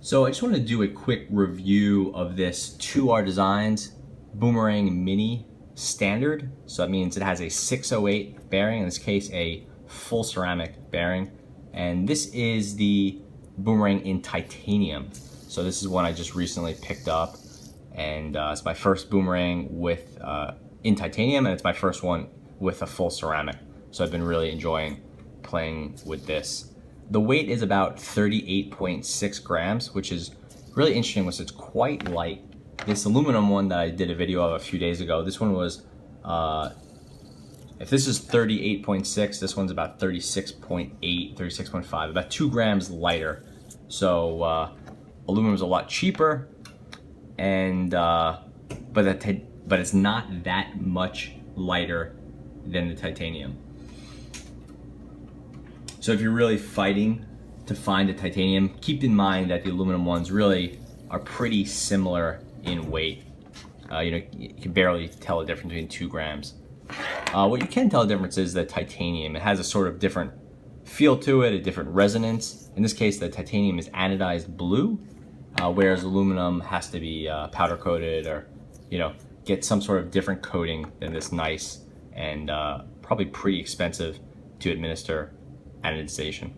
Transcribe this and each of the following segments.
So I just wanted to do a quick review of this 2R Designs Boomerang Mini Standard. So that means it has a 608 bearing, in this case a full ceramic bearing. And this is the Boomerang in titanium. So this is one I just recently picked up, and it's my first Boomerang with in titanium, and it's my first one with a full ceramic. So I've been really enjoying playing with this. The weight is about 38.6 grams, which is really interesting because it's quite light. This aluminum one that I did a video of a few days ago, this one was, if this is 38.6, this one's about 36.8, 36.5, about 2 grams lighter. So aluminum is a lot cheaper, and but it's not that much lighter than the titanium. So if you're really fighting to find a titanium, keep in mind that the aluminum ones really are pretty similar in weight. You can barely tell the difference between 2 grams. What you can tell the difference is that titanium, it has a sort of different feel to it, a different resonance. In this case, the titanium is anodized blue, whereas aluminum has to be powder coated, or get some sort of different coating than this nice and probably pretty expensive to administer anodization.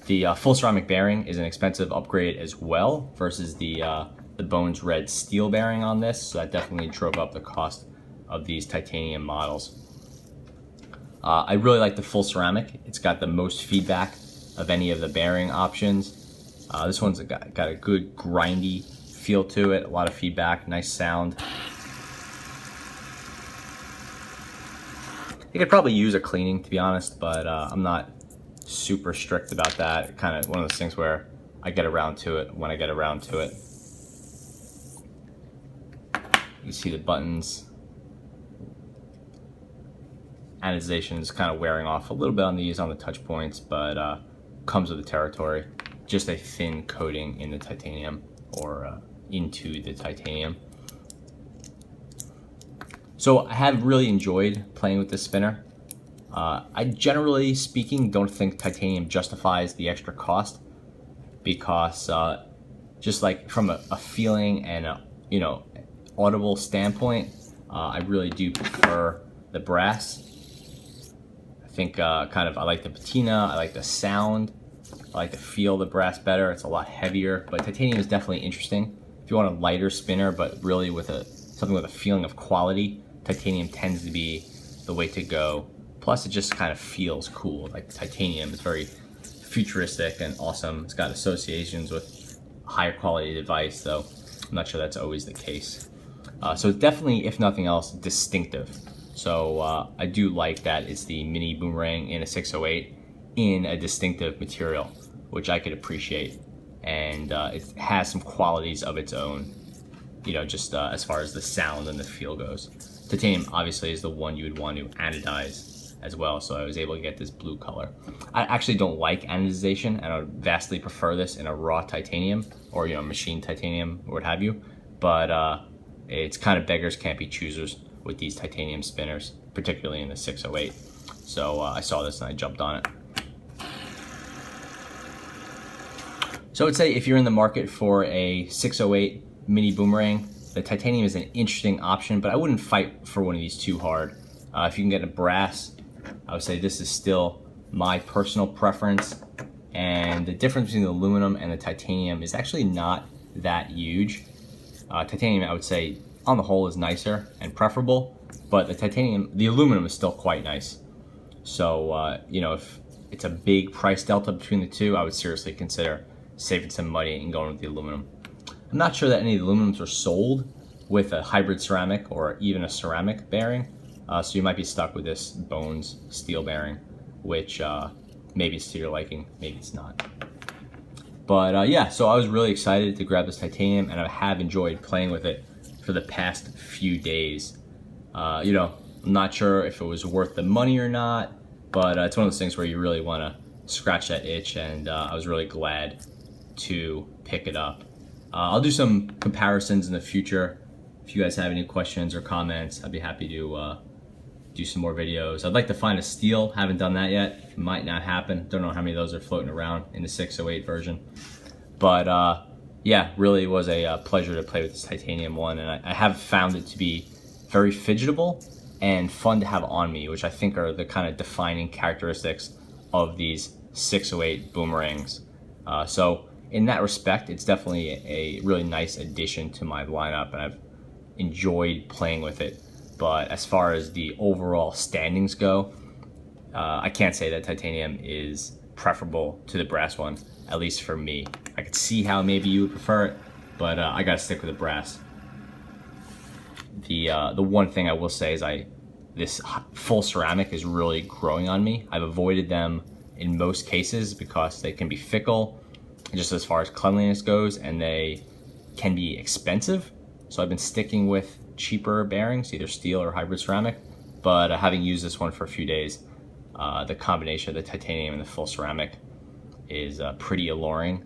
The full ceramic bearing is an expensive upgrade as well versus the Bones Red steel bearing on this, so that definitely drove up the cost of these titanium models. I really like the full ceramic. It's got the most feedback of any of the bearing options. This one's got a good grindy feel to it, a lot of feedback, nice sound. It could probably use a cleaning, to be honest, but I'm not super strict about that. Kind of one of those things where I get around to it when I get around to it. You see the buttons. Anodization is kind of wearing off a little bit on these, on the touch points, but comes with the territory. Just a thin coating in the titanium, or into the titanium. So I have really enjoyed playing with this spinner. I generally speaking don't think titanium justifies the extra cost, because just like from a feeling and a audible standpoint, I really do prefer the brass. I think I like the patina, I like the sound, I like to feel the brass better. It's a lot heavier, but titanium is definitely interesting. If you want a lighter spinner, but really with something with a feeling of quality, titanium tends to be the way to go. Plus, it just kind of feels cool. Like titanium is very futuristic and awesome. It's got associations with higher quality device, though I'm not sure that's always the case. So it's definitely, if nothing else, distinctive. So I do like that it's the mini Boomerang in a 608 in a distinctive material, which I could appreciate. And it has some qualities of its own, just as far as the sound and the feel goes. Titanium obviously is the one you would want to anodize as well, so I was able to get this blue color. I actually don't like anodization, and I would vastly prefer this in a raw titanium, or machined titanium, or what have you. But it's kind of beggars can't be choosers with these titanium spinners, particularly in the 608. So I saw this and I jumped on it. So I would say if you're in the market for a 608 mini Boomerang, the titanium is an interesting option, but I wouldn't fight for one of these too hard. If you can get a brass, I would say this is still my personal preference. And the difference between the aluminum and the titanium is actually not that huge. Titanium, I would say, on the whole is nicer and preferable, but the aluminum is still quite nice. So, if it's a big price delta between the two, I would seriously consider saving some money and going with the aluminum. I'm not sure that any of the aluminums are sold with a hybrid ceramic or even a ceramic bearing, so you might be stuck with this Bones steel bearing, which maybe it's to your liking, maybe it's not. But yeah, so I was really excited to grab this titanium, and I have enjoyed playing with it for the past few days. I'm not sure if it was worth the money or not, but it's one of those things where you really want to scratch that itch, and I was really glad to pick it up. I'll do some comparisons in the future. If you guys have any questions or comments, I'd be happy to do some more videos. I'd like to find a steel, haven't done that yet. Might not happen, don't know how many of those are floating around in the 608 version. But yeah, really was a pleasure to play with this titanium one, and I have found it to be very fidgetable and fun to have on me, which I think are the kind of defining characteristics of these 608 boomerangs. So in that respect, it's definitely a really nice addition to my lineup, and I've enjoyed playing with it. But as far as the overall standings go, I can't say that titanium is preferable to the brass one, at least for me. I could see how maybe you would prefer it, but I gotta stick with the brass. The one thing I will say is this full ceramic is really growing on me. I've avoided them in most cases because they can be fickle, just as far as cleanliness goes, and they can be expensive. So I've been sticking with cheaper bearings, either steel or hybrid ceramic. But having used this one for a few days, the combination of the titanium and the full ceramic is pretty alluring.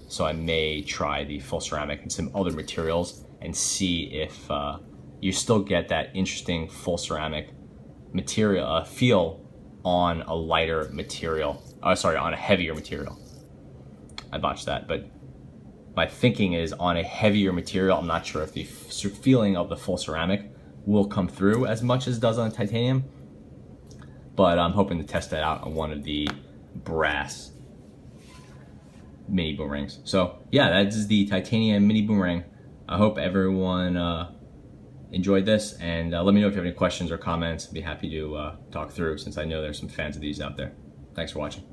So I may try the full ceramic and some other materials and see if you still get that interesting full ceramic material feel on a lighter material. On a heavier material. I botched that, but my thinking is on a heavier material. I'm not sure if the feeling of the full ceramic will come through as much as it does on titanium, but I'm hoping to test that out on one of the brass mini boomerangs. So yeah, that is the titanium mini boomerang. I hope everyone enjoyed this, and let me know if you have any questions or comments. I'd be happy to talk through, since I know there's some fans of these out there. Thanks for watching.